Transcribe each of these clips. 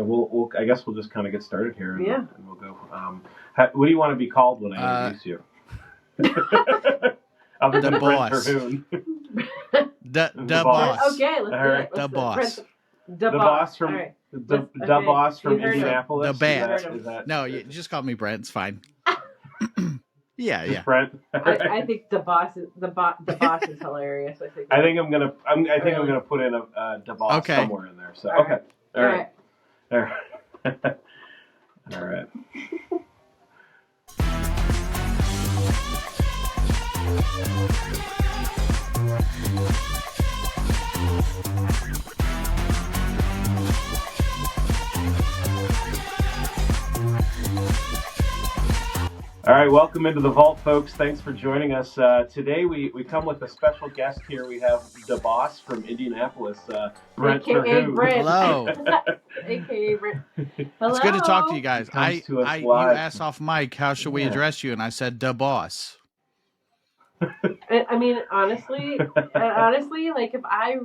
we'll I guess we'll just kind of get started here, and we'll go. What do you want to be called when I introduce you? Other than Brent Terhune. The boss. Okay, let's do it. The boss. The boss from right. the boss from Indianapolis. The bat. Is that, no, you just call me Brent. It's fine. Yeah. Brent. I think the boss is hilarious. I think I'm gonna put in a the boss somewhere in there. So All right. All right. All right, welcome into the vault, folks. Thanks for joining us. Today we come with a special guest here. We have the boss from Indianapolis, Brent Terhune. Hello. AKA Brent. Hello. It's good to talk to you guys. You asked off mic, how should we address you? And I said, the boss. I mean, honestly, like if I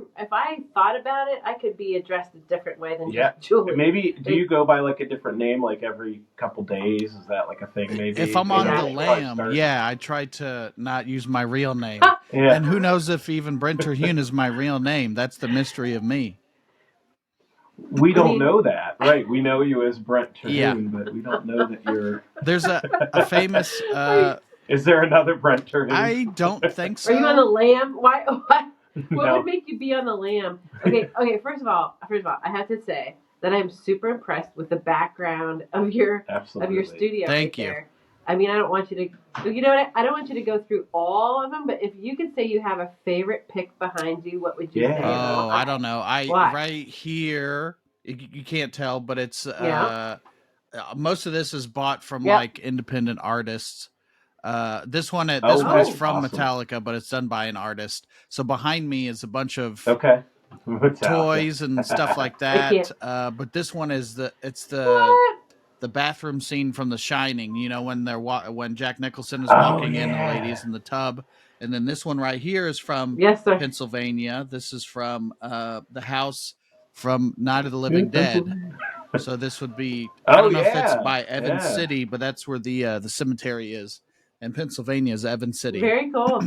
thought about it, I could be addressed a different way than just Julie. Maybe do you go by like a different name like every couple days? Is that like a thing? Maybe if I'm on the lam, I try to not use my real name. And who knows if even Brent Terhune is my real name? That's the mystery of me. We don't know that, right? We know you as Brent Terhune, but we don't know that you're. There's a famous. Is there another Brent Terhune? I don't think so. Are you on the lam? Why? What would make you be on the lam? Okay. First of all, I have to say that I'm super impressed with the background of your studio. Thank you. There. I mean, I don't want you to. You know what? I don't want you to go through all of them. But if you could say you have a favorite pick behind you, what would you say? Oh, I don't know. Right here, you can't tell, but it's most of this is bought from like independent artists. This one is from awesome. Metallica, but it's done by an artist. So behind me is a bunch of toys and stuff like that. But this one is the bathroom scene from The Shining. You know, when Jack Nicholson is walking in, the lady's in the tub. And then this one right here is from Pennsylvania. This is from the house from Night of the Living Dead. So this would be I don't know if it's by Evans City, but that's where the cemetery is. And Pennsylvania is Evans City. Very cool.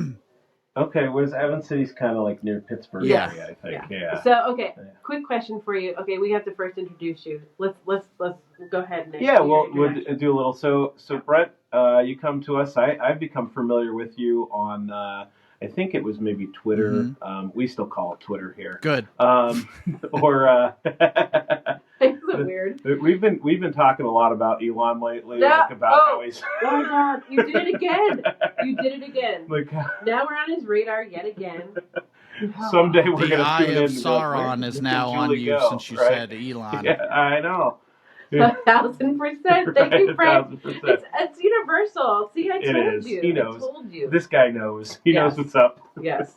Okay, whereas Evans City's kind of like near Pittsburgh area, I think. Yeah. So, quick question for you. Okay, we have to first introduce you. Let's go ahead and we'll do a little. So Brent, you come to us. I've become familiar with you on I think it was maybe Twitter. Mm-hmm. We still call it Twitter here. Good. It's weird. We've been talking a lot about Elon lately, how he's. Oh my God! You did it again. Now we're on his radar yet again. Someday we're going to tune in. The eye of Sauron is now on you since you said Elon. Yeah, I know. 1,000%. Thank you, Brent. It's universal. See, I told you. He knows. I told you. This guy knows. He knows what's up. Yes.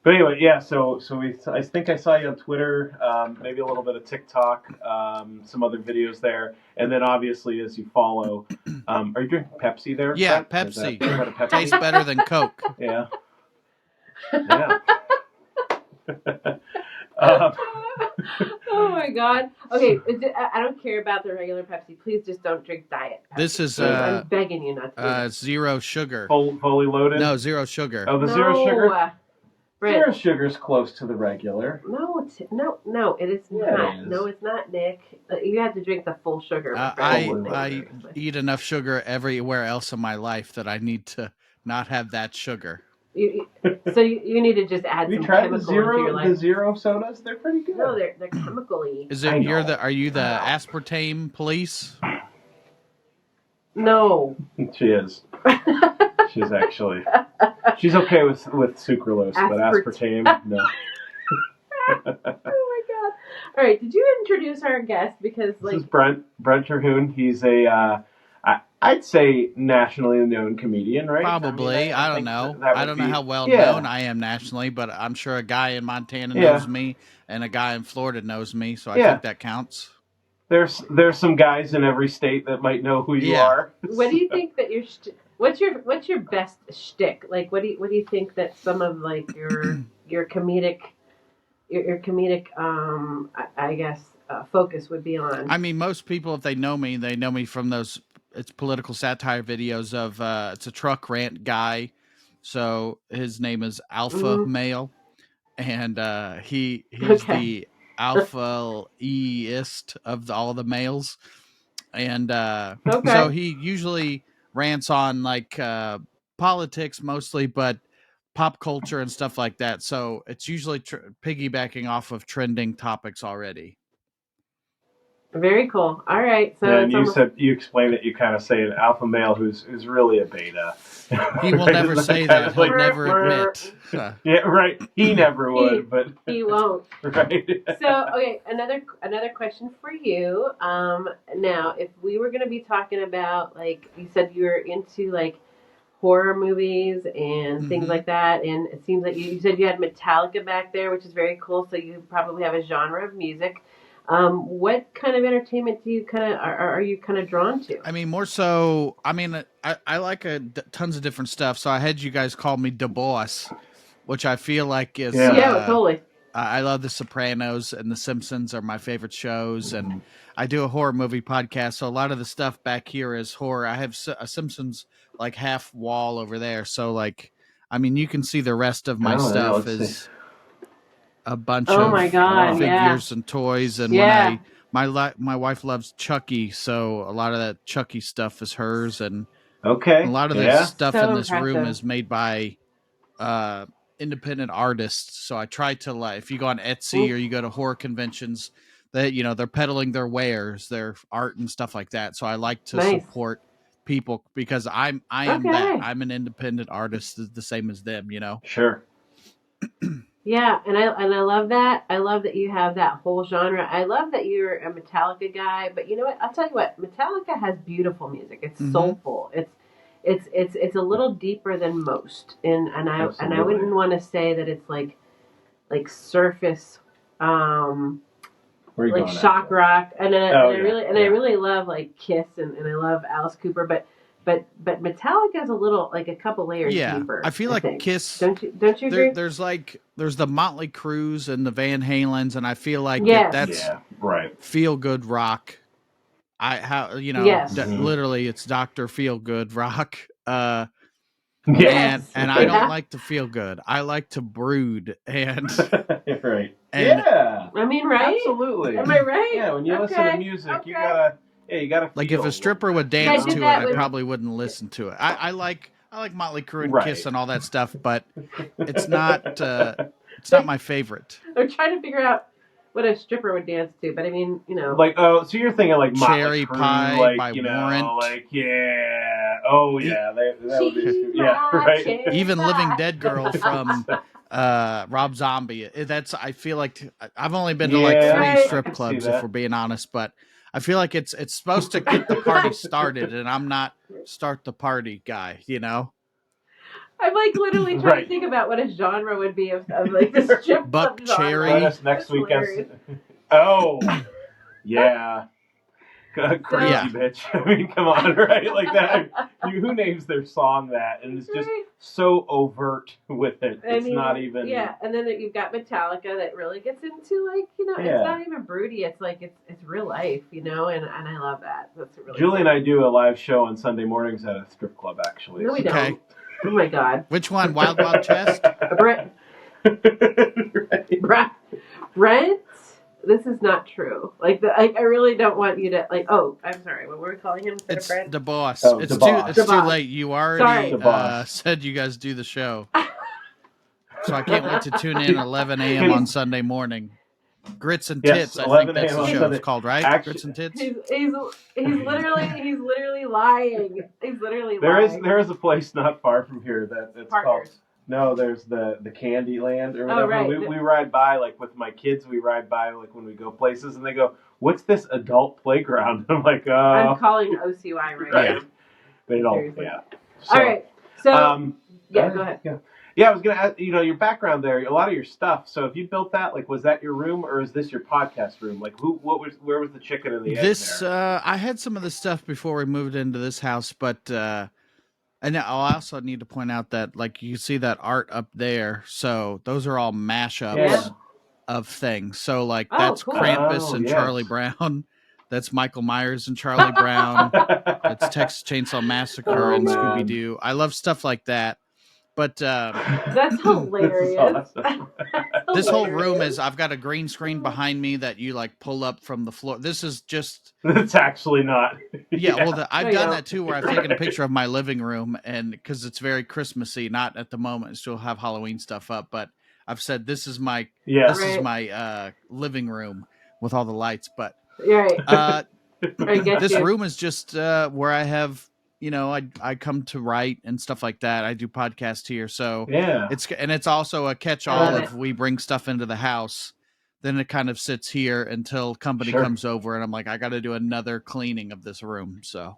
But anyway, so I think I saw you on Twitter, maybe a little bit of TikTok, some other videos there, and then obviously as you follow, are you drinking Pepsi there? Yeah, Brett? Pepsi. Pepsi. Tastes better than Coke. Yeah. Oh my God. Okay, I don't care about the regular Pepsi. Please just don't drink Diet Pepsi. This is I'm begging you not to. Zero sugar. Fully loaded? No, zero sugar. Oh, zero sugar? Brent. Zero sugar's close to the regular. No, it is not. No, it's not, Nick. You have to drink the full sugar. I eat enough sugar everywhere else in my life that I need to not have that sugar. So you need to just add some chemical into your life. The zero sodas? They're pretty good. No, they're chemical-y. Are you the aspartame police? No. She is. She's actually. She's okay with sucralose, but aspartame, no. Oh my God! All right, did you introduce our guest? Because this is Brent Terhune. He's I'd say nationally known comedian, right? Probably. I don't know. I don't know how well known I am nationally, but I'm sure a guy in Montana knows me, and a guy in Florida knows me, so I think that counts. There's some guys in every state that might know who you are. What do you think that what's your best shtick? Like, what do you think that some of like your comedic, your comedic, I guess, focus would be on? I mean, most people, if they know me from those. It's political satire videos of. It's a truck rant guy, so his name is Alpha Male, and he's the alpha eist of all the males, and so he usually rants on like politics mostly, but pop culture and stuff like that. So it's usually piggybacking off of trending topics already. Very cool. All right. So and you explained it. You kind of say an alpha male who's really a beta. He will never say that. He'll never admit. Yeah, right. He never would, but he won't. Right. So, okay, another question for you. Now, if we were going to be talking about, like you said, you were into like horror movies and things like that, and it seems like you said you had Metallica back there, which is very cool. So you probably have a genre of music. What kind of entertainment do you are you kind of drawn to? I mean, more so. I mean, I like tons of different stuff. So I had you guys call me the boss, which I feel like is totally. I love The Sopranos and The Simpsons are my favorite shows, and I do a horror movie podcast. So a lot of the stuff back here is horror. I have a Simpsons like half wall over there. So like, I mean, you can see the rest of my stuff is. A bunch of figures and toys, and when my wife loves Chucky, so a lot of that Chucky stuff is hers, and a lot of the stuff in this room is made by independent artists. So I try to, like, if you go on Etsy or you go to horror conventions, that they're peddling their wares, their art and stuff like that. So I like to support people because I am that I'm an independent artist, the same as them. Sure. Yeah, and I love that. I love that you have that whole genre. I love that you're a Metallica guy, but you know what? I'll tell you what. Metallica has beautiful music. It's soulful. It's a little deeper than most, and I wouldn't want to say that it's like surface, like shock rock. And I really love like Kiss and I love Alice Cooper, but Metallica is a little like a couple layers deeper. I feel like Kiss. Don't you agree? There's the Motley Crues and the Van Halens, and I feel like that's feel good rock. Literally it's Dr. Feel Good rock. And I don't like to feel good. I like to brood and right. And, I mean, right? Absolutely. Am I right? Yeah, when you listen to music, you gotta like if a stripper would dance to it, I probably wouldn't listen to it. I like Motley Crue and Kiss and all that stuff, but it's not my favorite. I'm trying to figure out what a stripper would dance to, but I mean, like so you're thinking like Cherry Motley Crue, Pie like, by Warrant, like that would be right. Even Living Dead Girl from Rob Zombie. I feel like I've only been to like 3 strip clubs if we're being honest, but I feel like it's supposed to get the party started, and I'm not start the party guy, I'm like literally trying to think about what a genre would be of like the strip Buck club Cherry. genre. Let us next weekend. Oh, yeah. Crazy bitch. I mean, come on, right? Like that. Who names their song that? And it's just so overt with it. It's not even. Yeah, and then you've got Metallica that really gets into like it's not even broody. It's like it's real life, and I love that. That's really. Julie and I do a live show on Sunday mornings at a strip club, actually. No, we don't. Oh my God. Which one? Wild Wild Chest? Brent. Right. Brent. This is not true. Like, I really don't want you to, like, I'm sorry. What were we calling him? It's the boss. Oh, it's boss. Too late. You already said you guys do the show. So I can't wait to tune in at 11 a.m. on Sunday morning. Grits and Tits, I think that's the show it's called, right? Actually, Grits and Tits? He's literally lying. He's literally lying. There is a place not far from here that's Partners. called. No, there's the Candyland or whatever. Right. We ride by, like with my kids, we ride by like when we go places and they go, "What's this adult playground?" I'm like, I'm calling OCY right now. They don't. Seriously. Yeah. So, all right. So go ahead. Yeah, I was gonna ask, your background there, a lot of your stuff. So if you built that, like, was that your room or is this your podcast room? Like, where was the chicken and the egg there? I had some of the stuff before we moved into this house, but and I also need to point out that, like, you see that art up there. So those are all mashups of things. So like that's cool. Krampus and Charlie Brown. That's Michael Myers and Charlie Brown. That's Texas Chainsaw Massacre and Scooby Doo. I love stuff like that. But that's hilarious. This is awesome. This whole room is, I've got a green screen behind me that you like pull up from the floor. This is just. It's actually not. Yeah, well, I've done that too, where I've taken a picture of my living room, and because it's very Christmassy, not at the moment, still have Halloween stuff up, but I've said this is my is my living room with all the lights. But this room is just where I have. I come to write and stuff like that. I do podcasts here, so it's also a catch-all. If we bring stuff into the house, then it kind of sits here until company comes over, and I'm like, I got to do another cleaning of this room. So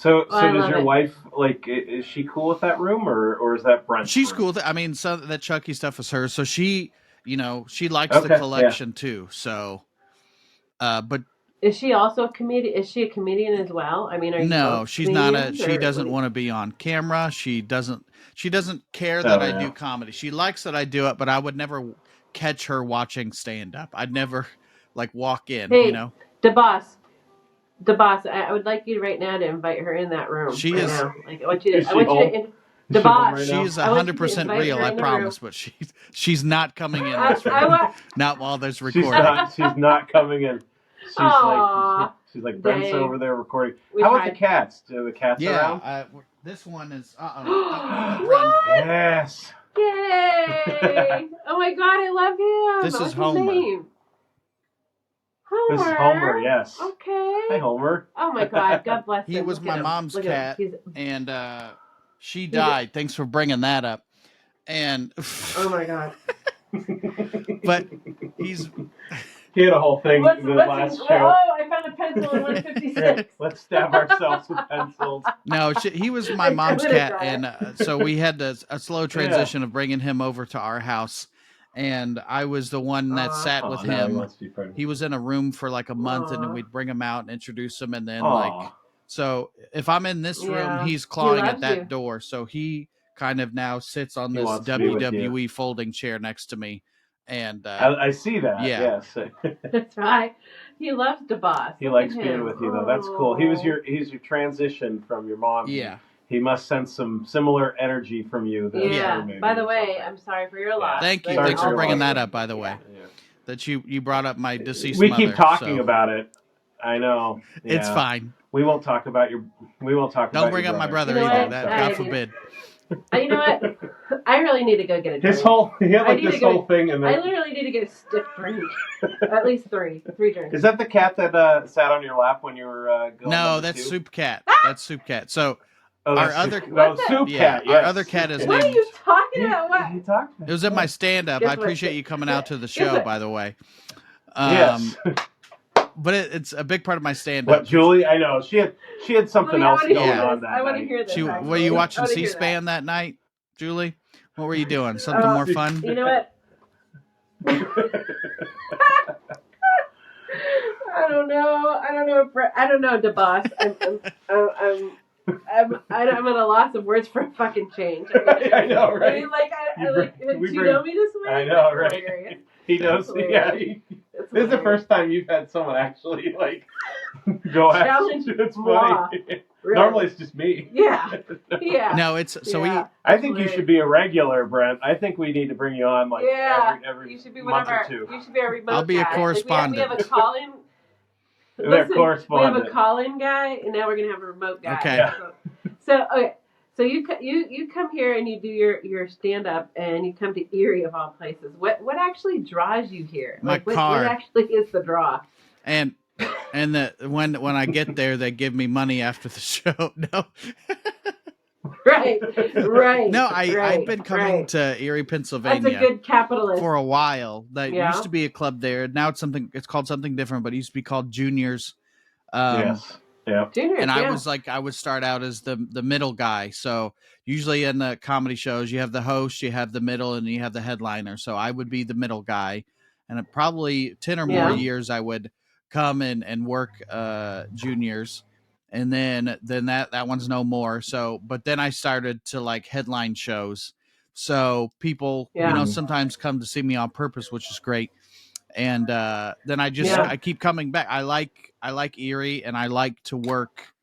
does your wife is she cool with that room, or is that Brent's She's room? cool with it. I mean, some of that Chucky stuff is hers, so she likes the collection too. So, but. Is she also a comedian? Is she a comedian as well? I mean, are you no, she's not she doesn't want to be on camera. She doesn't care that I do comedy. She likes that I do it, but I would never catch her watching stand up. I'd never walk in, The boss, I would like you right now to invite her in that room. She is now. I want you to the boss. She's 100% real, I promise, but she's not coming in this room. Not while there's recording. She's not coming in. She's like Brent's over there recording. How about the cats? Do the cats around? This one is. Yes. Yay! Oh my God, I love him. This is Homer. Homer. This is Homer. Yes. Okay. Hi, Homer. Oh my God, God bless him. He was my mom's cat, and she died. Thanks for bringing that up. And oh my God. But He had a whole thing in the last show. Oh, I found a pencil in 156. Let's stab ourselves with pencils. No, he was my mom's cat, and so we had a slow transition of bringing him over to our house, and I was the one that sat with him. He was in a room for like a month, and then we'd bring him out and introduce him, and then so if I'm in this room, he's clawing at that door, so he kind of now sits on this WWE folding chair next to me. And I see that. Yeah. Yes. That's right. He loves the boss. He likes being with you, though. That's cool. He's your transition from your mom. Yeah. He must sense some similar energy from you. By the way, I'm sorry for your loss. Thank you. Thanks for bringing that up. By the way, that you brought up my deceased mother. We keep talking about it. I know. Yeah. It's fine. We won't talk about your. Don't bring up my brother either. God forbid. You know what? I really need to go get a drink. He had this whole thing, and I literally need to get a stiff drink. At least three drinks. Is that the cat that sat on your lap when you were going? No, that's Soup Cat. That's Soup Cat. So our other Soup Cat. Yes. Our other cat is What named. are you talking about? What? He talked. It was in my stand-up. I appreciate you coming out to the show, by the way. Yes. But it's a big part of my stand-up. What, Julie? I know she had something else going on that night. I want to hear this. Were you watching C-SPAN that night, Julie? What were you doing? Something more fun? You know what? I don't know. I don't know, DeBoss. I'm at a loss of words for a fucking change. I know, right? Do you know me this way? I know, right? He knows. Yeah. This is the first time you've had someone actually go challenge. It's funny. Really? Normally it's just me. Yeah. No, it's so I think you should be a regular, Brent. I think we need to bring you on every you should be month or two. You should be a remote. I'll be a correspondent. We have a call-in. Correspondent. We have a call-in guy, and now we're gonna have a remote guy. Okay. Yeah. So you come here and you do your stand-up, and you come to Erie of all places. What actually draws you here? My car. What actually is the draw? And when I get there, they give me money after the show. No. Right. No, I've been coming to Erie, Pennsylvania. That's a good capitalist. For a while. That used to be a club there. Now it's called something different, but it used to be called Juniors. Yes. Yeah. Juniors, and I would start out as the middle guy. So usually in the comedy shows, you have the host, you have the middle, and you have the headliner. So I would be the middle guy. And probably 10 or more years I would come and work Juniors. And then that one's no more. So, but then I started to headline shows. So people, Yeah. sometimes come to see me on purpose, which is great. And then Yeah. I keep coming back. I like Erie, and I like to work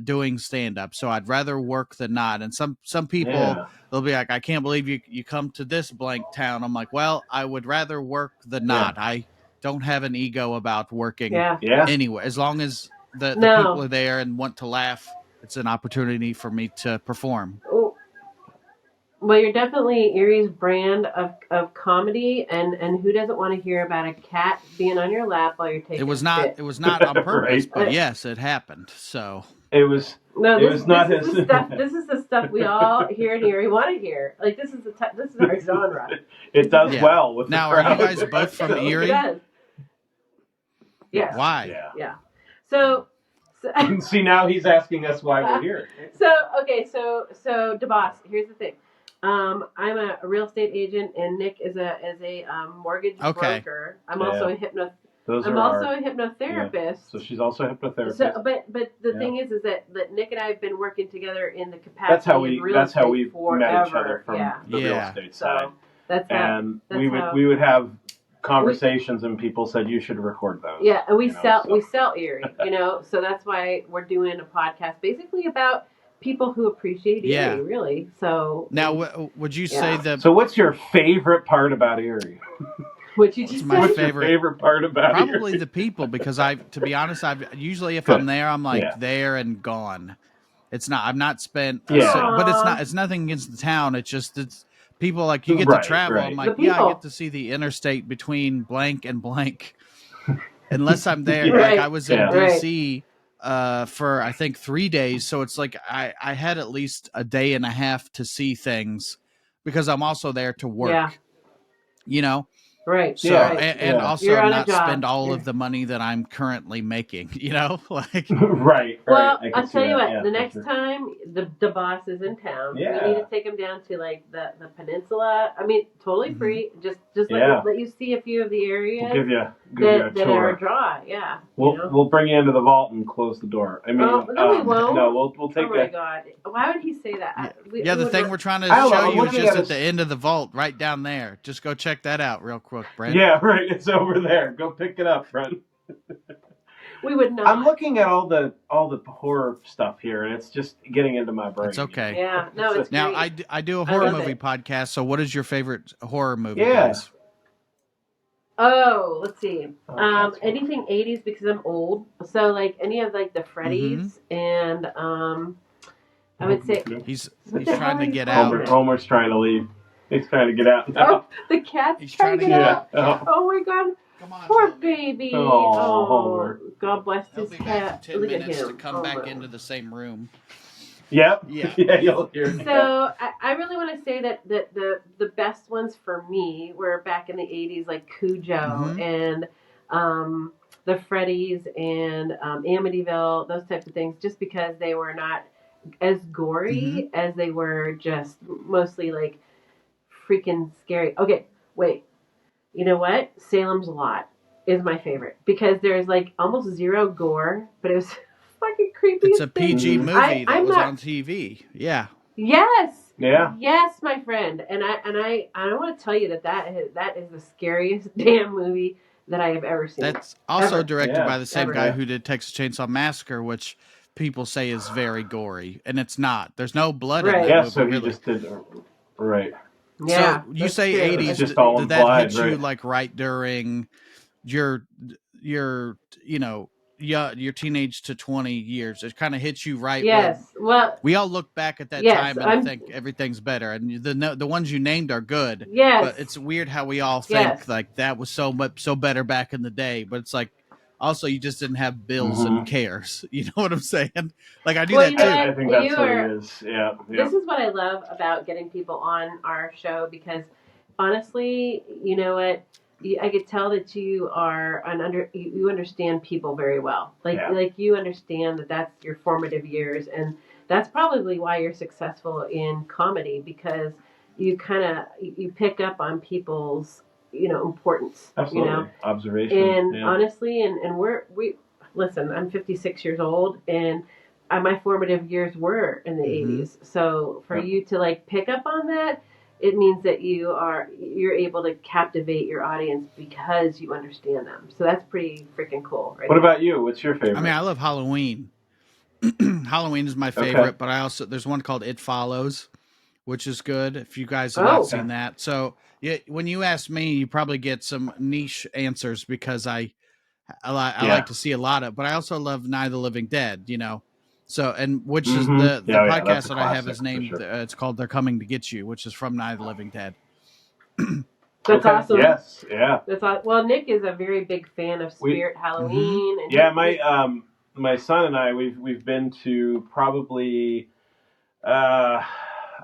doing stand up. So I'd rather work than not. And some people, they'll be like, I can't believe you come to this blank town. I'm like, well, I would rather work than not. I don't have an ego about working anyway. As long as the people are there and want to laugh, it's an opportunity for me to perform. Oh. Well, you're definitely Erie's brand of comedy, and who doesn't want to hear about a cat being on your lap while you're taking It was a not shit? it was not on purpose, Right. but yes, it happened. So it was. No, it was not his. This is the stuff we all here in Erie want to hear. Like this is this is our genre. It does well with now. The crowd. Are you guys both from Erie? It does. Yes. Why? Yeah. So see, now he's asking us why we're here. So DeBoss, here's the thing. I'm a real estate agent, and Nick is a mortgage broker. I'm also a hypnotherapist. Yeah. So she's also a hypnotherapist. So, but the thing is that Nick and I have been working together in the capacity of real estate that's how we forever. met each other from the real estate side. So we would have conversations, and people said you should record those. Yeah, and we sell Erie, so that's why we're doing a podcast basically about people who appreciate Erie, really. So now, would you say that? So, what's your favorite part about Erie? What's my favorite part about probably Erie? The people, because to be honest, I've usually if I'm there, I'm like there and gone. It's not. I've not spent. But it's not. It's nothing against the town. It's people like you get to travel. Right. I'm like, I get to see the interstate between blank and blank. Unless I'm there, like I was in DC for I think 3 days, so it's like I had at least a day and a half to see things because I'm also there to work. Right. So and also not spend all of the money that I'm currently making. Like right. Well, I'll tell you what. The next time the boss is in town, we need to take him down to like the peninsula. I mean, totally free. Just let you see a few of the areas. We'll give you a that tour. are a draw. Yeah. We'll bring you into the vault and close the door. I mean, no, we won't. No, we'll take. Oh my God! Why would he say that? The thing we're trying to show you is just at the end of the vault, right down there. Just go check that out real quick, Brent. Yeah, right. It's over there. Go pick it up, Brent. We would not. I'm looking at all the horror stuff here, and it's just getting into my brain. It's okay. Yeah, no, it's now great. I do a horror movie podcast. So, what is your favorite horror movie? Guys? Oh, let's see. Anything 80s because I'm old. So like any of like the Freddy's and I would say he's trying to get out. Homer's trying to leave. He's trying to get out now. Oh, the cat's trying to get out. Oh my God. Come on, poor baby. Homer. God bless his cat. He'll be back in 10 minutes to come back into the same room. Yep. Yeah. You'll hear. So I really want to say that the best ones for me were back in the 80s, like Cujo and the Freddy's and Amityville, those types of things, just because they were not as gory as they were just mostly like freaking scary. Okay, wait. You know what? Salem's Lot is my favorite because there's like almost zero gore, but it was fucking creepy. It's a PG movie that was on TV. Yeah. Yes. Yeah. Yes, my friend. And I want to tell you that is the scariest damn movie that I have ever seen. That's also directed by the same guy who did Texas Chainsaw Massacre, which people say is very gory, and it's not. There's no blood in that movie. So he just did right. Yeah. So you say true. 80s, did that hit you like right during your teenage to 20 years? It kind of hits you right. Yes. Well, we all look back at that time and think everything's better, and the ones you named are good. Yes. But it's weird how we all think like that was so better back in the day. But it's like also you just didn't have bills and cares. You know what I'm saying? Like I do that too. I think that's what it is. Yeah. This is what I love about getting people on our show because honestly, you know what? I could tell that you are you understand people very well. Like you understand that that's your formative years, and that's probably why you're successful in comedy because you you pick up on people's importance. Absolutely. Observation. And honestly, and we listen. I'm 56 years old, and my formative years were in the 80s. So for you to like pick up on that. it means that you're able to captivate your audience because you understand them. So that's pretty freaking cool. Right? What about you? What's your favorite? I mean, I love Halloween. Halloween is my favorite, but there's one called It Follows, which is good if you guys have not seen that. So yeah, when you ask me, you probably get some niche answers because I like to see a lot of, but I also love Night of the Living Dead, So, and which is the podcast that I have is named, it's called They're Coming to Get You, which is from Night of the Living Dead. That's awesome. Yes, yeah. That's awesome. Well, Nick is a very big fan of Spirit Halloween. And my son and I, we've been to probably, I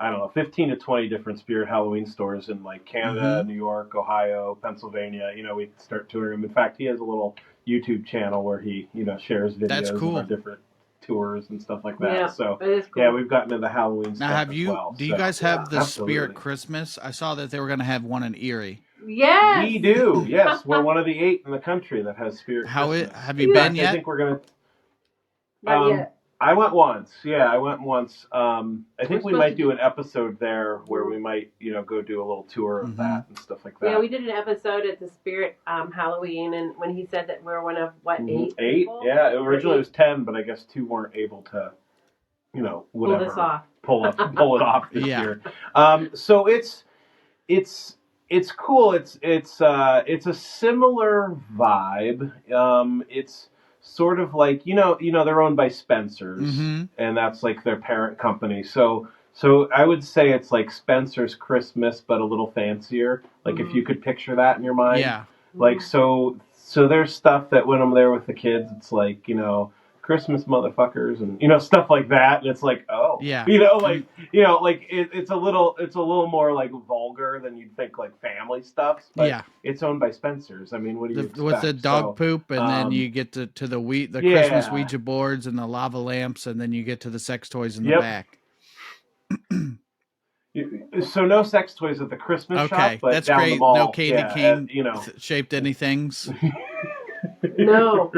don't know, 15 to 20 different Spirit Halloween stores in like Canada, New York, Ohio, Pennsylvania. We start touring him. In fact, he has a little YouTube channel where he, shares videos of our different tours and stuff like that. Yeah, so cool. Yeah, we've gotten into Halloween stuff as well. Do you guys have the Spirit Christmas? I saw that they were going to have one in Erie. Yes, we do. Yes, we're one of the 8 in the country that has Spirit Christmas. Have you been yet? I think we're going to. Not yet. I went once. Yeah, I went once. I think we might do an episode there where we might, go do a little tour of that and stuff like that. Yeah, we did an episode at the Spirit Halloween, and when he said that we're one of, 8 people? Yeah, originally it was 10, but I guess 2 weren't able to, whatever. Pull this off. Pull it off this year. So it's cool. It's a similar vibe. It's sort of like they're owned by Spencer's, and that's like their parent company. So I would say it's like Spencer's Christmas, but a little fancier. Like if you could picture that in your mind. Yeah. Like so there's stuff that when I'm there with the kids, it's like Christmas motherfuckers and stuff like that, and it's like it's a little more like vulgar than you'd think, like family stuff, but it's owned by Spencer's. I mean, what do you expect? With the dog poop, and then you get to the Christmas Ouija boards and the lava lamps, and then you get to the sex toys in the back. So no sex toys at the Christmas shop, but that's down great. the mall, No candy cane shaped anythings. No.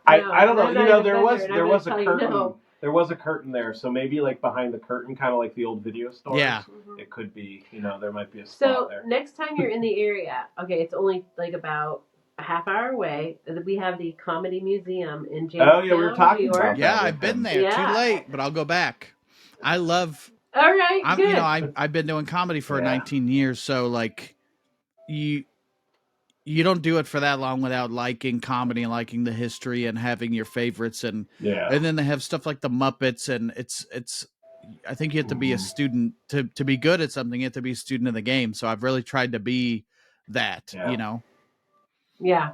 I don't know. There was a curtain. No. There was a curtain there, so maybe like behind the curtain, kind of like the old video stores. Yeah, it could be. There might be a spot there. So next time you're in the area, it's only like about a half hour away. We have the Comedy Museum in Jamestown. Oh yeah, we were talking about that. Yeah, I've been there. Yeah. Too late, but I'll go back. I love. All right, good. I've been doing comedy for 19 years, so like you don't do it for that long without liking comedy and liking the history and having your favorites and then they have stuff like the Muppets, and it's I think you have to be a student to be good at something. You have to be a student of the game. So I've really tried to be that, Yeah,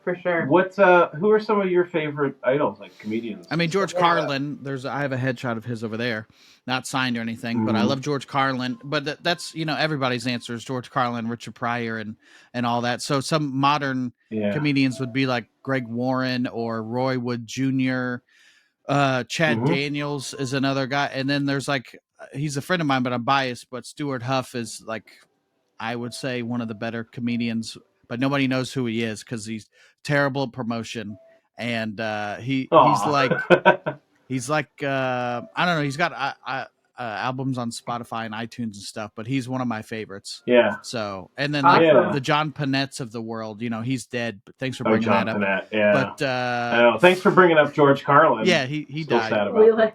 for sure. Who are some of your favorite idols, like comedians? I mean, George Carlin. I have a headshot of his over there, not signed or anything, but I love George Carlin. But that's everybody's answer is George Carlin, Richard Pryor, and all that. So some modern comedians would be like Greg Warren or Roy Wood Jr. Chad Daniels is another guy, and then there's like he's a friend of mine, but I'm biased. But Stuart Huff is like I would say one of the better comedians. But nobody knows who he is because he's terrible at promotion, and he's like I don't know. He's got albums on Spotify and iTunes and stuff, but he's one of my favorites. Yeah. So and then the John Panettes of the world, he's dead. But thanks for bringing John that up. Panette, yeah. But I know. Thanks for bringing up George Carlin. Yeah, he died. Sad about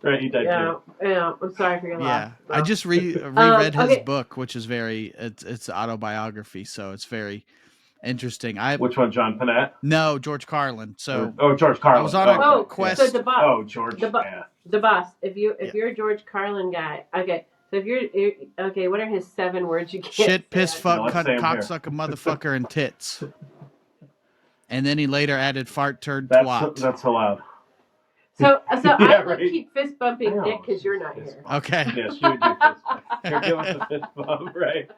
right, he died too. Yeah. I'm sorry for your loss. Yeah, I just reread his book, which is it's autobiography, so it's very interesting. Which one, John Panette? No, George Carlin. So George Carlin. I was on a quest. So the boss. George. The boss. If you're a George Carlin guy, okay. So if you're okay, what are his 7 words you can't shit, piss, fuck, cunt, cocksucker, motherfucker, and tits. And then he later added fart, turd, twat. That's allowed. So I would keep fist bumping Nick because you're not here. Okay. Yes, you would do fist bump. You're doing the fist bump right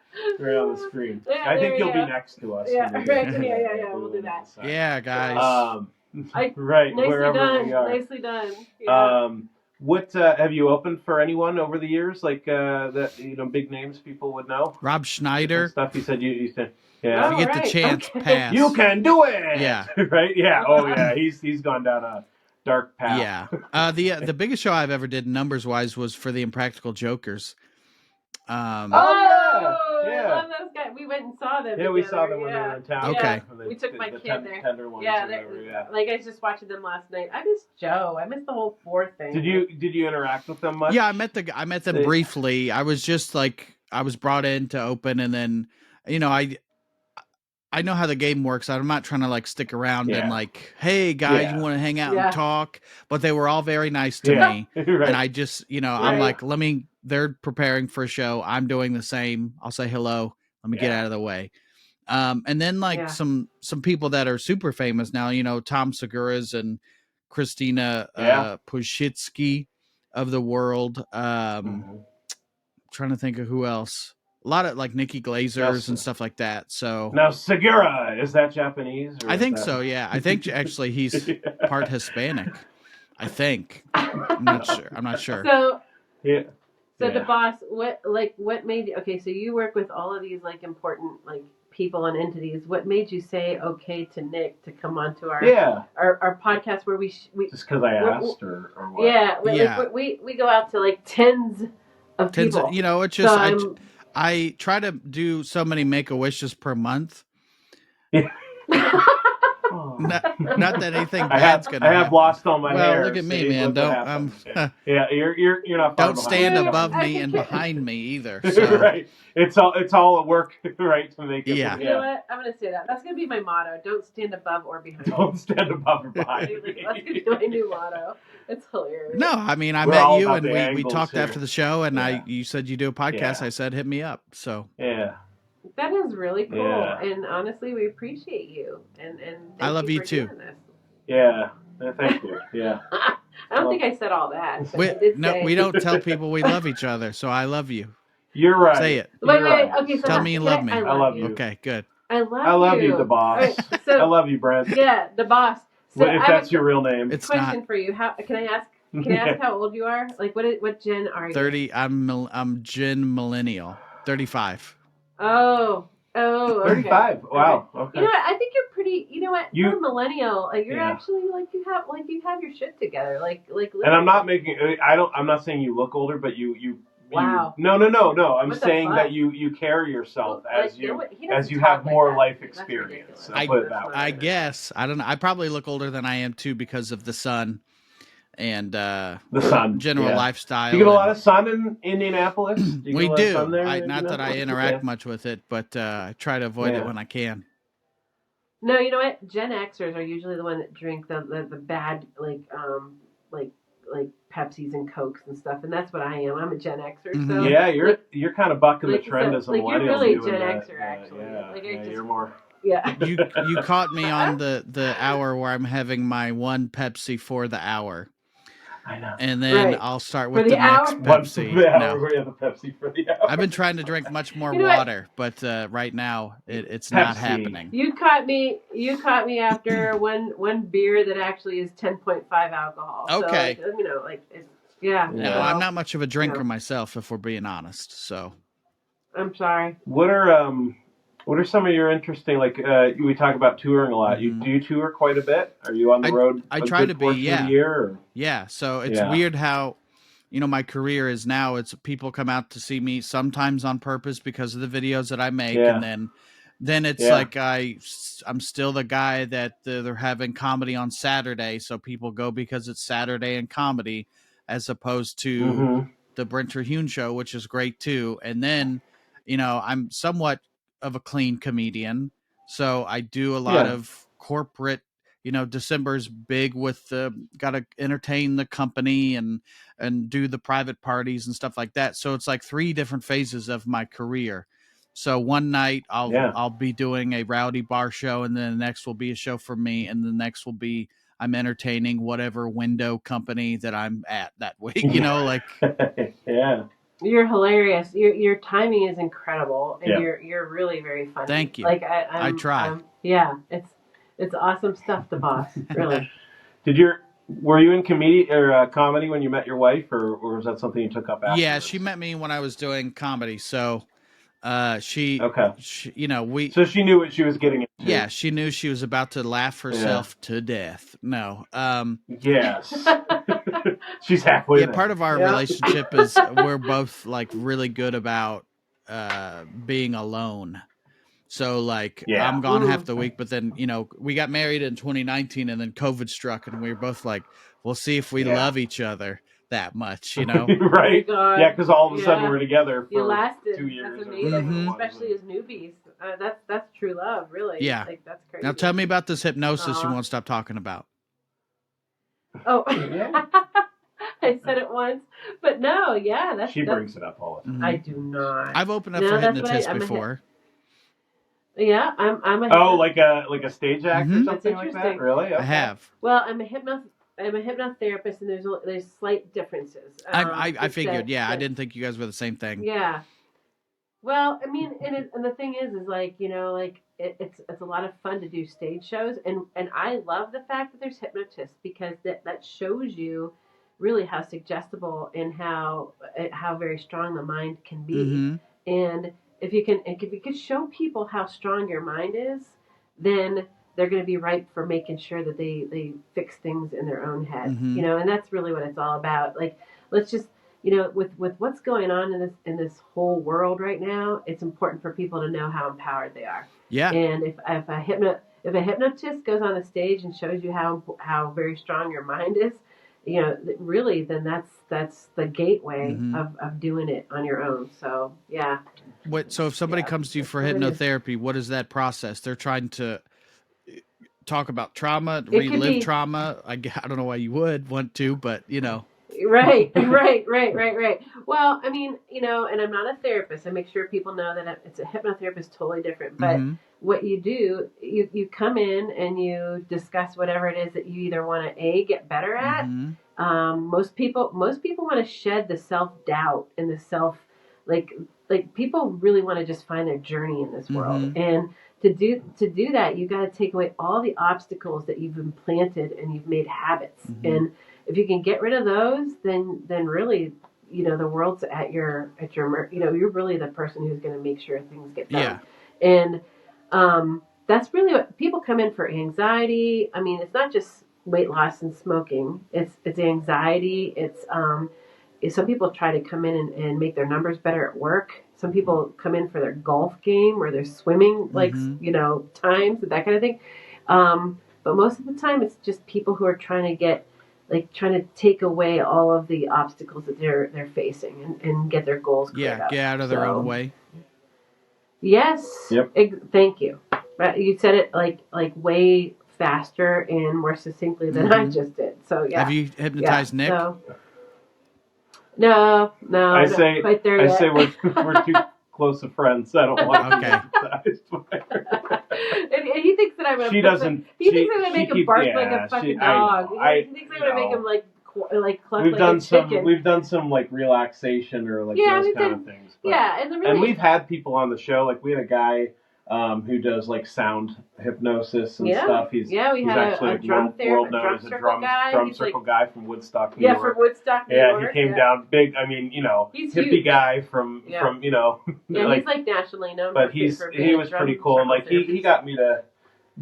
on the screen. Yeah, I think you'll be next to us. Yeah, right. Yeah. We'll do that. Yeah, guys. Right. Nicely wherever done. we are. Nicely done. Yeah. What have you opened for anyone over the years? Like that, big names people would know. Rob Schneider. Stuff you said. You said. Yeah. If you get the chance, pass. You can do it. Yeah. Right. Yeah. Oh yeah. He's gone down a dark path. Yeah. The biggest show I've ever did numbers wise was for the Impractical Jokers. I love those guys. We went and saw them. Yeah, we saw them when they were in town. Okay. We took my kid there. Tenderloins Like I was just watching them last night. I missed Joe. I missed the whole 4 thing. Did you interact with them much? Yeah, I met them briefly. I was just like, I was brought in to open, and then, I know how the game works. I'm not trying to like stick around and like, hey guys, you want to hang out and talk? But they were all very nice to me. Right. And I just, I'm like, they're preparing for a show. I'm doing the same. I'll say hello. Let me get out of the way. And then like some people that are super famous now, Tom Segura's and Christina Pushitsky of the world. Trying to think of who else. A lot of like Nikki Glazers and stuff like that. So now Segura, is that Japanese? I think so. Yeah, I think actually he's part Hispanic. I think. I'm not sure. So the boss, what made you? Okay, so you work with all of these like important like people and entities. What made you say okay to Nick to come onto our podcast where we just because I asked or what? Like, we go out to like tens of people. It's just so I try to do so many Make-A-Wishes per month. Not that anything bad's gonna happen. I have lost all my hair. Well, look at me, man. Don't you're not. Don't stand above me and behind me either. So. Right. It's all a work, right, to make it. Yeah. You know what? I'm gonna say that. That's gonna be my motto. Don't stand above or behind. Don't stand above or behind. That's gonna be my new motto. It's hilarious. No, I mean I met you and we talked after the show, and you said you do a podcast. I said hit me up. So that is really cool, and honestly, we appreciate you. And I love you too. Yeah, thank you. Yeah. I don't think I said all that. We don't tell people we love each other. So I love you. You're right. Say it. Wait. Okay. So tell me you love me. I love you. Okay, good. I love you, the boss. Right, so, I love you, Brent. Yeah, the boss. So if that's your real name. It's question for you. Can I ask how old you are? Like what gen are you? 30. I'm Gen Millennial. 35. Oh. Okay. 35. Wow. Okay. You know what? I think you're pretty. You know what? You're a millennial. Like you're actually like you have your shit together. Like. And I'm not making. I'm not saying you look older, but you. Wow. No. I'm saying that you carry yourself as you have more life experience. I'll put it that way. I guess I don't know. I probably look older than I am too because of the sun. And the sun, general lifestyle. You get a lot of sun in Indianapolis. We do. Not that I interact much with it, but I try to avoid it when I can. No, you know what? Gen Xers are usually the one that drink the bad like Pepsis and Cokes and stuff, and that's what I am. I'm a Gen Xer. So yeah, you're kind of bucking the trend as a millennial. You're really Gen Xer, actually. You're more. Yeah. You caught me on the hour where I'm having my one Pepsi for the hour. I know. And then I'll start with the next Pepsi. The Pepsi for the hour. I've been trying to drink much more water, but right now it's not happening. You caught me after one beer that actually is 10.5 alcohol. Okay. So, No, I'm not much of a drinker myself, if we're being honest. So. I'm sorry. What are some of your interesting, we talk about touring a lot. Do you tour quite a bit? Are you on the road? I try to be, a year? Yeah. So it's weird how, my career is now. It's people come out to see me sometimes on purpose because of the videos that I make. And then it's like I'm still the guy that they're having comedy on Saturday. So people go because it's Saturday and comedy as opposed to the Brent Terhune show, which is great too. And then, I'm somewhat of a clean comedian, so I do a lot of corporate. December's big with gotta entertain the company and do the private parties and stuff like that. So it's like 3 different phases of my career. So one night I'll be doing a rowdy bar show, and then the next will be a show for me, and the next will be I'm entertaining whatever window company that I'm at that week. Yeah. You're hilarious. Your timing is incredible, and you're really very funny. Thank you. I try. It's awesome stuff, the boss. Really. Were you in comedy when you met your wife, or was that something you took up after? Yeah, she met me when I was doing comedy. So, she So she knew what she was getting into. Yeah, she knew she was about to laugh herself to death. No. Yes. She's halfway there. Part of our relationship is we're both like really good about being alone. So like I'm gone half the week, but then we got married in 2019 and then COVID struck and we were both like, we'll see if we love each other that much, Right? Oh yeah, because all of a sudden we're together for lasted. 2 years. That's amazing, especially as newbies. That's true love, really. Yeah. Like that's crazy. Now tell me about this hypnosis you won't stop talking about. Oh, I said it once, but no, she brings it up all the time. I do not. I've opened up for hypnotists before. Yeah, I'm a. Oh, like a stage act or something like that. Really? Okay. I have. Well, I'm a hypnotherapist, and there's slight differences. I figured. Yeah, I didn't think you guys were the same thing. Yeah. Well, I mean, and the thing is like it's a lot of fun to do stage shows, and I love the fact that there's hypnotists because that shows you really how suggestible and how very strong the mind can be, and if you can show people how strong your mind is, then they're going to be ripe for making sure that they fix things in their own head, and that's really what it's all about. Like, let's just, with what's going on in this whole world right now, it's important for people to know how empowered they are. Yeah. And if a hypnotist goes on the stage and shows you how very strong your mind is, really, then that's the gateway of doing it on your own. So, yeah. So if somebody comes to you for hypnotherapy, what is that process? They're trying to talk about trauma, relive trauma. I don't know why you would want to, but Right. Well, I mean, and I'm not a therapist. I make sure people know that it's a hypnotherapist, totally different. But what you do, you come in and you discuss whatever it is that you either want to get better at. Most people want to shed the self-doubt and the self, like people really want to just find their journey in this world. And to do that, you got to take away all the obstacles that you've implanted and you've made habits. And if you can get rid of those, then really, the world's at your you're really the person who's going to make sure things get done. Yeah. And that's really what people come in for. Anxiety. I mean, it's not just weight loss and smoking. It's anxiety. It's some people try to come in and make their numbers better at work. Some people come in for their golf game or their swimming, times, that kind of thing. But most of the time, it's just people who are trying to take away all of the obstacles that they're facing and get their goals cleared up. Get out of their own way. Yes. Yep. Thank you. You said it like way faster and more succinctly than I just did. So yeah. Have you hypnotized Nick? No. I say we're too close of friends. I don't want to and he thinks that I'm gonna. He thinks I'm gonna make him bark like a fucking dog. He thinks I'm gonna make him like cluck like a chicken. We've done some relaxation or those kind of things. But, and we've had people on the show. Like we had a guy who does sound hypnosis and stuff. He's actually a world known as a drum circle guy from Woodstock, New York. Yeah, from Woodstock, New York. Yeah, he came down big. I mean, he's hippie huge. Guy from Yeah, he's nationally known. But he was pretty cool, and he got me to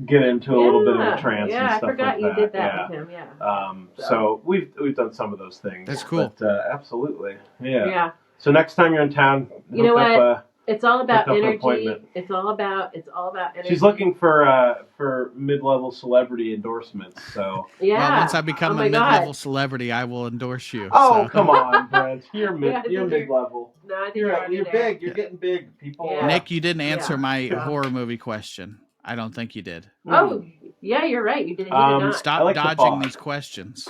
get into a little bit of a trance and stuff like that. Yeah, I forgot you did that with him. Yeah. So we've done some of those things. That's cool. But, absolutely. Yeah. So next time you're in town, you know what? It's all about energy. It's all about energy. She's looking for mid-level celebrity endorsements. So well, once I become a mid-level celebrity, I will endorse you. Oh, come on, Brent. You're mid-level. No, I think you're big. You're getting big. People. Yeah. Nick, you didn't answer my horror movie question. I don't think you did. Oh, yeah, you're right. You did not. Stop dodging these questions.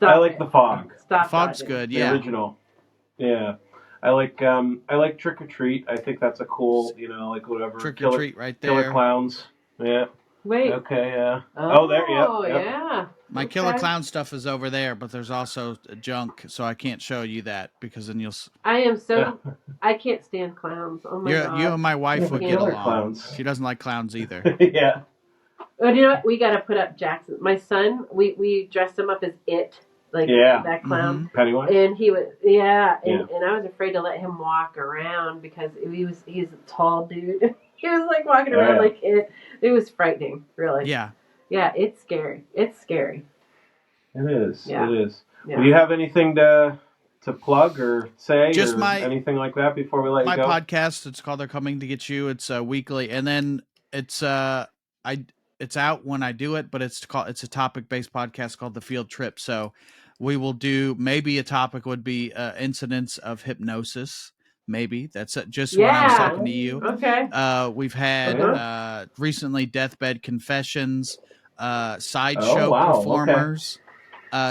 I like the fog. Stop. The fog's dodging. good. The Yeah. original. Yeah. I like Trick or Treat. I think that's a cool, whatever. Trick or Treat right there. Killer Clowns. Yeah. Wait. Okay, yeah. Oh, there, yeah. Oh, yeah. My Killer Clown stuff is over there, but there's also junk, so I can't show you that because then you'll. I am so. I can't stand clowns. Oh my god. You and my wife would get along. Clowns. She doesn't like clowns either. Yeah. Oh, you know what? We got to put up Jackson. My son. We dressed him up as it. That clown. Pennywise. And he was, and I was afraid to let him walk around because he's a tall dude. He was walking around like it. It was frightening, really. Yeah. Yeah, it's scary. It's scary. It is. Yeah. It is. Yeah. Do you have anything to plug or say Just or anything like that before we let you go? My podcast. It's called "They're Coming to Get You." It's weekly, and then it's it's out when I do it, but it's a topic based podcast called The Field Trip. So we will do, maybe a topic would be incidents of hypnosis. Maybe that's just when I was talking to you. Okay. We've had recently deathbed confessions, sideshow performers,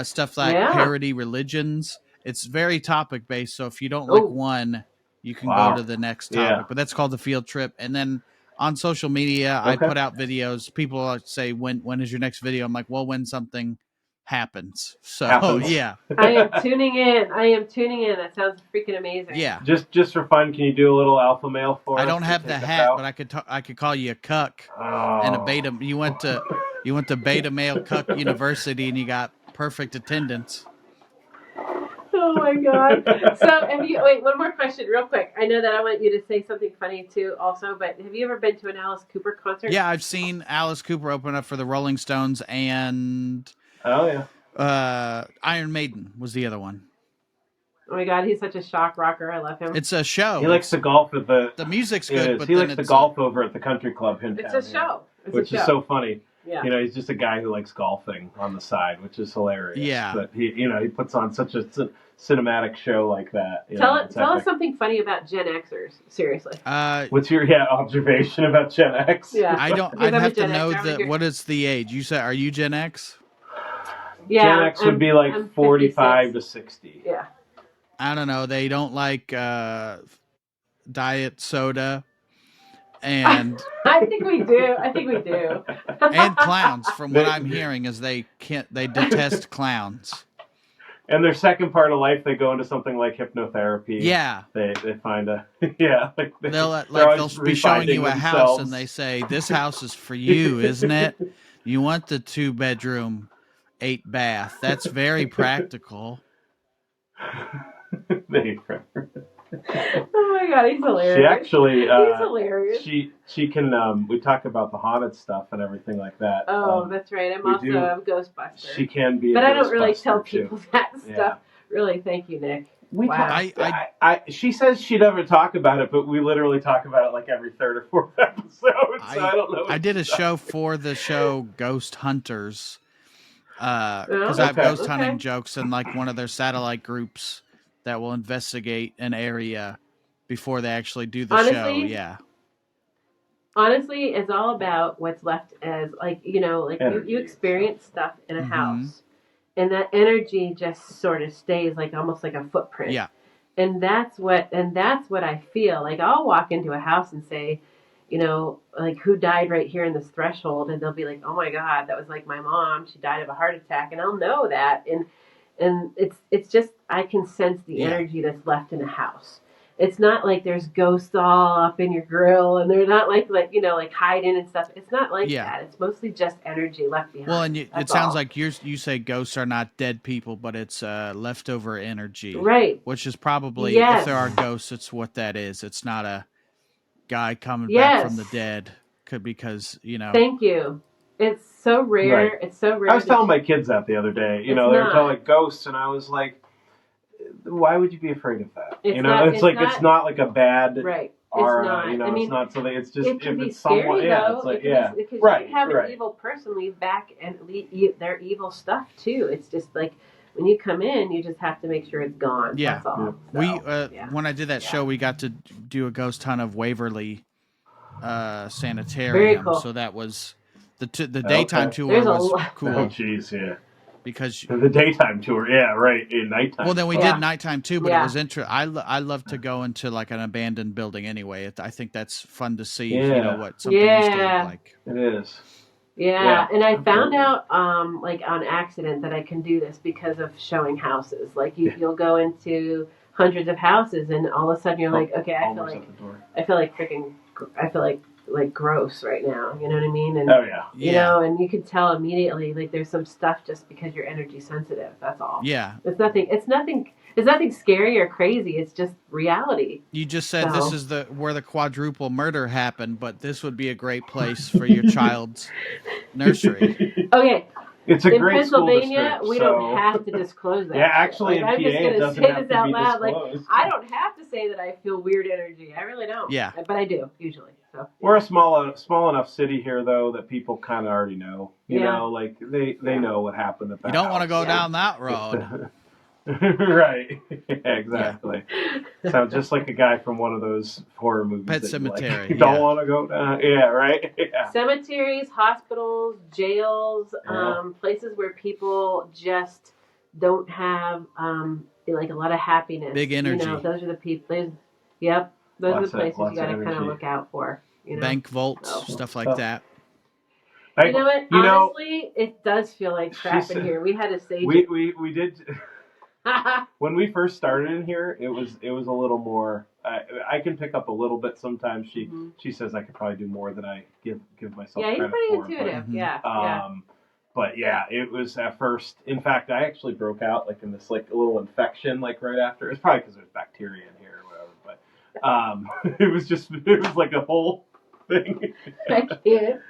stuff like parody religions. It's very topic based. So if you don't like one, you can go to the next topic. But that's called The Field Trip. And then on social media, I put out videos. People say, when is your next video? I'm like, well, when something happens. So yeah. I am tuning in. That sounds freaking amazing. Yeah. Just for fun, can you do a little alpha male for us? I don't have the hat, but I could call you a cuck and a beta. You went to Beta Male Cuck University and you got perfect attendance. Oh my God. So wait, one more question real quick. I know that I want you to say something funny too also, but have you ever been to an Alice Cooper concert? Yeah, I've seen Alice Cooper open up for the Rolling Stones and Iron Maiden was the other one. Oh my God, he's such a shock rocker. I love him. It's a show. He likes to golf at the music's good, but he likes to golf over at the country club in town. It's a show. Which is so funny. Yeah. You know, he's just a guy who likes golfing on the side, which is hilarious. Yeah. But he puts on such a cinematic show like that. Tell us something funny about Gen Xers. Seriously. What's your observation about Gen X? Yeah. I'd have to know what is the age. You said, are you Gen X? Yeah. Gen X would be like I'm 45 to 60. Yeah. I don't know. They don't like diet soda. And I think we do. And clowns, from what I'm hearing, is they detest clowns. And their second part of life, they go into something like hypnotherapy. Yeah. They find they'll be showing you a house and they say, this house is for you, isn't it? You want the 2-bedroom, 8-bath. That's very practical. Oh my God, he's hilarious. She actually, he's hilarious. She can. We talk about the haunted stuff and everything like that. Oh, that's right. I'm also a Ghostbuster. She can be, but I don't really tell people that stuff. Yeah. Really, thank you, Nick. She says she never talk about it, but we literally talk about it like every third or fourth episode. So I don't know. I did a show for the show Ghost Hunters because I have ghost hunting jokes in like one of their satellite groups that will investigate an area before they actually do the show. Yeah. Honestly, it's all about what's left as you experience stuff in a house, and that energy just sort of stays like almost like a footprint. Yeah. And that's what I feel. Like I'll walk into a house and say, like who died right here in this threshold, and they'll be like, oh my God, that was like my mom. She died of a heart attack, and I'll know that. And it's just, I can sense the energy that's left in a house. It's not like there's ghosts all up in your grill and they're not like hiding and stuff. It's not like that. It's mostly just energy left behind. Well, and it sounds like you say ghosts are not dead people, but it's leftover energy. Right. Which is probably, if there are ghosts, it's what that is. It's not a guy coming back from the dead because, Thank you. It's so rare. Right. It's so rare. I was telling my kids that the other day. They were telling ghosts, and I was like, "Why would you be afraid of that?" It's not like a bad aura. It's not. It's not something. It's just it can if be it's scary, someone. Though. Because you have an evil person leave back and leave their evil stuff too. It's just like when you come in, you just have to make sure it's gone. Yeah. That's all. So, when I did that show, we got to do a ghost hunt of Waverly Sanitarium. Very cool. So that was. The daytime tour was cool. Oh, jeez, yeah. Because the daytime tour, in nighttime. Well, then we did nighttime too, but it was I love to go into like an abandoned building anyway. I think that's fun to see. What something used to look like. It is. Yeah, and I found out like on accident that I can do this because of showing houses. Like you'll go into hundreds of houses, and all of a sudden you're like, okay, I feel like gross right now, you know what I mean? And you know, and you could tell immediately like there's some stuff just because you're energy sensitive. That's all. Yeah. It's nothing scary or crazy. It's just reality. You just said this is where the quadruple murder happened, but this would be a great place for your child's nursery. Okay. It's a in great Pennsylvania, school district, we so... don't have to disclose that. Yeah, actually, like, in PA, it doesn't say have this to out be loud. disclosed. Like, I don't have to say that I feel weird energy. I really don't. Yeah. But I do, usually. So, yeah. We're a small enough city here, though, that people kind of already know. You know, like, they know what happened at that You don't want to go Yeah. down that road. Right. Yeah, exactly. Sounds just like a guy from one of those horror movies. Pet that Cemetery. You don't want to go down. Yeah, right? Yeah. Cemeteries, hospitals, jails, places where people just don't have like a lot of happiness. Big energy. You know, those are the people. Yep, those are the places Lots you got to of kind of energy. look out for. You know? Bank vaults, stuff like that. You know what? Honestly, it does feel like crap in here. We had to say we did. When we first started in here, it was a little more. I can pick up a little bit sometimes. She says I could probably do more than I give myself yeah, credit you're for. pretty intuitive. But, Yeah. But yeah, it was at first. In fact, I actually broke out like in this like a little infection like right after. It's probably because there's bacteria in here or whatever. But it was like a whole thing. I can't.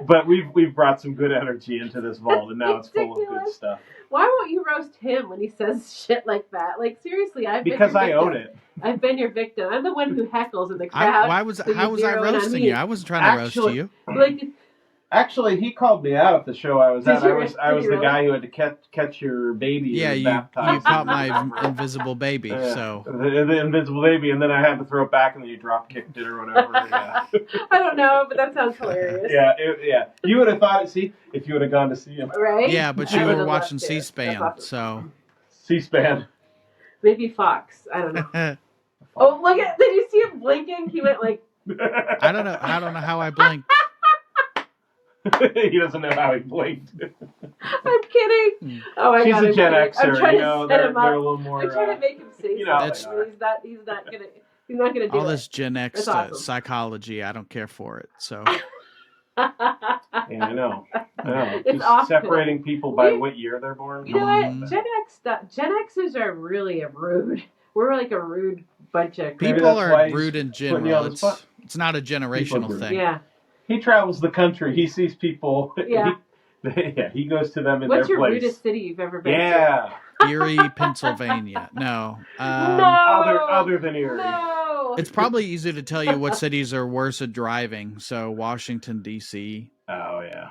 But we've brought some good energy into this vault, and now it's full of good stuff. Why won't you roast him when he says shit like that? Like, seriously, because I own it. I've been your victim. I'm the one who heckles in the crowd. How was I roasting you? I wasn't trying to roast you. Like, actually, he called me out at the show I was at. I was the really? guy who had to catch your baby. Yeah, you caught my invisible baby. So the invisible baby, and then I had to throw it back, and then you drop kicked it or whatever. Yeah. I don't know, but that sounds hilarious. Yeah. You would have thought. See, if you would have gone to see him, right? Yeah, but you were watching C-SPAN, awesome. so C-SPAN. Maybe Fox. I don't know. Oh, look at! Did you see him blinking? He went like. I don't know how I blinked. He doesn't know how he blinked. I'm kidding. Oh my She's God! a Gen Xer. I'm trying to set him up. They're a little more. I'm trying to make him say something. He's not gonna do all it. this Gen X awesome. Psychology. I don't care for it. So. Yeah, I know. It's just separating people by what year they're born. You know what? Gen Xers are really rude. We're like a rude bunch of people are rude in general. It's not a generational thing. Yeah. He travels the country. He sees people. Yeah. He goes to them in What's their place. your rudest city you've ever been to? Yeah. Erie, Pennsylvania. No. No. Other than Erie. No. It's probably easy to tell you what cities are worse at driving. So Washington, D.C. Oh, yeah.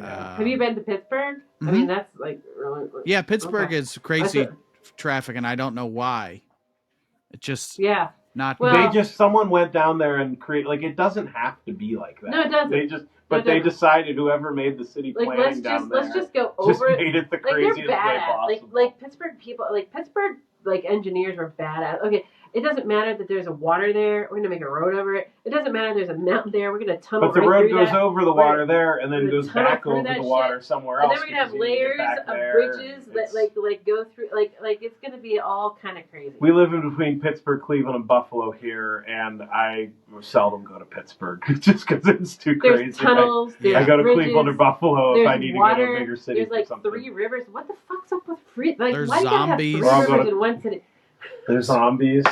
Have you been to Pittsburgh? Mm-hmm. I mean, that's like really... Yeah, Pittsburgh is crazy traffic, and I don't know why. It's just not... Well, someone went down there and it doesn't have to be like that. No, it doesn't. They decided whoever made the city planning down there. Let's just go over it. Made it the craziest way possible. Like Pittsburgh people, Pittsburgh engineers were badass. Okay, it doesn't matter that there's a water there. We're gonna make a road over it. It doesn't matter there's a mountain there. We're gonna tunnel. But the right road through goes that. over the water there, and then goes back over the water shit. somewhere and else. And then we're gonna have layers of bridges that go through. Like it's gonna be all kind of crazy. We live in between Pittsburgh, Cleveland, and Buffalo here, and I seldom go to Pittsburgh just because it's too crazy. There's tunnels. I go to bridges, Cleveland or Buffalo if I need water, to go to a bigger city. There's like for something. 3 rivers. What the fuck's up with free? Like, there's why zombies. Do you have 3 rivers in one city? There's zombies.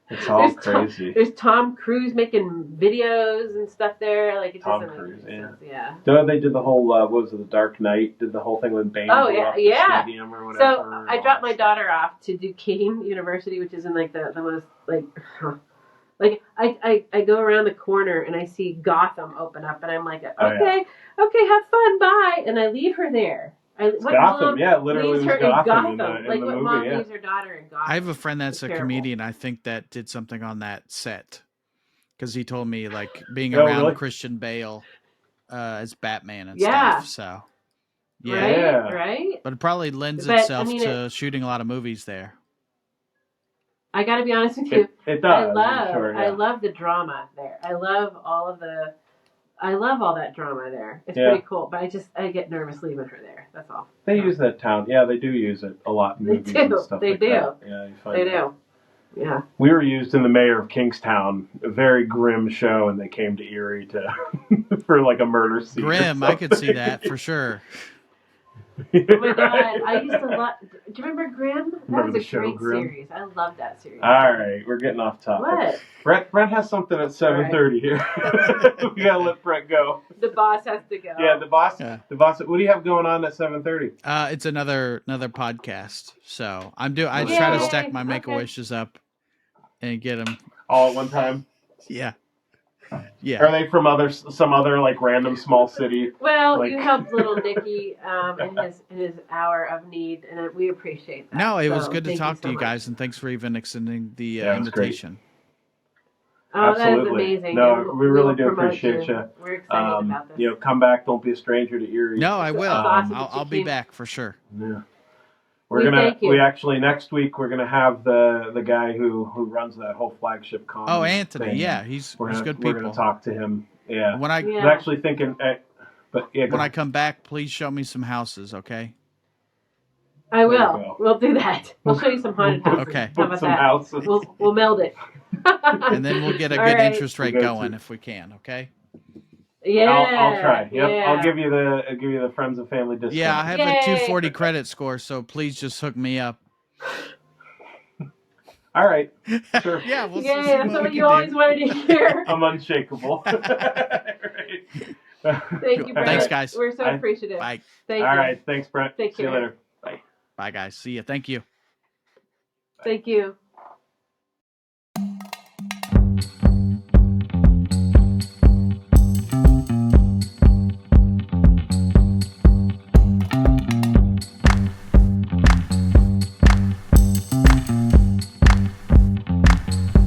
It's all crazy. There's Tom Cruise making videos and stuff there. Like it Tom doesn't Cruise, make sense. Yeah. So they did the whole what was it, the Dark Knight? Did the whole thing with Bane? Oh blew up the stadium or whatever. So I dropped my daughter off to Duquesne University, which is in like the most like I go around the corner and I see Gotham open up and I'm like, okay, have fun, bye, and I leave her there. Gotham, literally was Gotham in the what movie, mom leaves her daughter in Gotham? I have a friend that's a comedian. I think that did something on that set because he told me like being around Christian Bale as Batman and stuff. So right. But it probably lends itself to shooting a lot of movies there. I got to be honest with you. It does. I love the drama there. I love all that drama there. It's pretty cool, but I get nervous leaving her there. That's all. They use that town. Yeah, they do use it a lot in movies and stuff like that. Yeah, you find they do. Yeah. We were used in The Mayor of Kingstown, a very grim show, and they came to Erie for like a murder scene. Grim, I could see that for sure. Oh my god, I used to love. Do you remember Grimm? That Remember was the a show great Grimm? series. I loved that series. All right, we're getting off topic. What? Brent has something at 7:30 here. We gotta let Brent go. The boss has to go. Yeah, the boss. Yeah. The boss. What do you have going on at 7:30? It's another podcast. So I try to Yay, stack my Make-A-Wishes up and get them all at one time. Yeah. Yeah. Are they from some other like random small city? Well, like... you helped little Nicky in his hour of need, and we appreciate that. No, it was good to talk to you much. guys, and thanks for even extending the invitation. Oh, Absolutely. that is amazing. No, we really do appreciate you. We're excited about this. Come back. Don't be a stranger to Erie. No, I will. Awesome I'll be back for sure. Yeah. We actually next week we're gonna have the guy who runs that whole flagship con. Oh, Anthony, thing. Yeah, he's good people. We're gonna talk to him. Yeah. I'm actually thinking, when I come back, please show me some houses, okay? I will. We'll do that. We'll show you some haunted houses. Okay. How about that? Houses. We'll meld it. And then we'll get a good interest rate going if we can, okay? Yeah, I'll try. Yep, yeah. I'll give you the friends and family discount. Yeah, I have a 240 credit score, so please just hook me up. All right, sure. Yeah, we'll see that's what you always wanted to hear. I'm unshakable. Right. Thank you, Brent. Thanks, guys. We're so appreciative. Bye. Thank you. All right, thanks, Brent. Take See care. you later. Bye. Bye, guys. See you. Thank you. Thank you.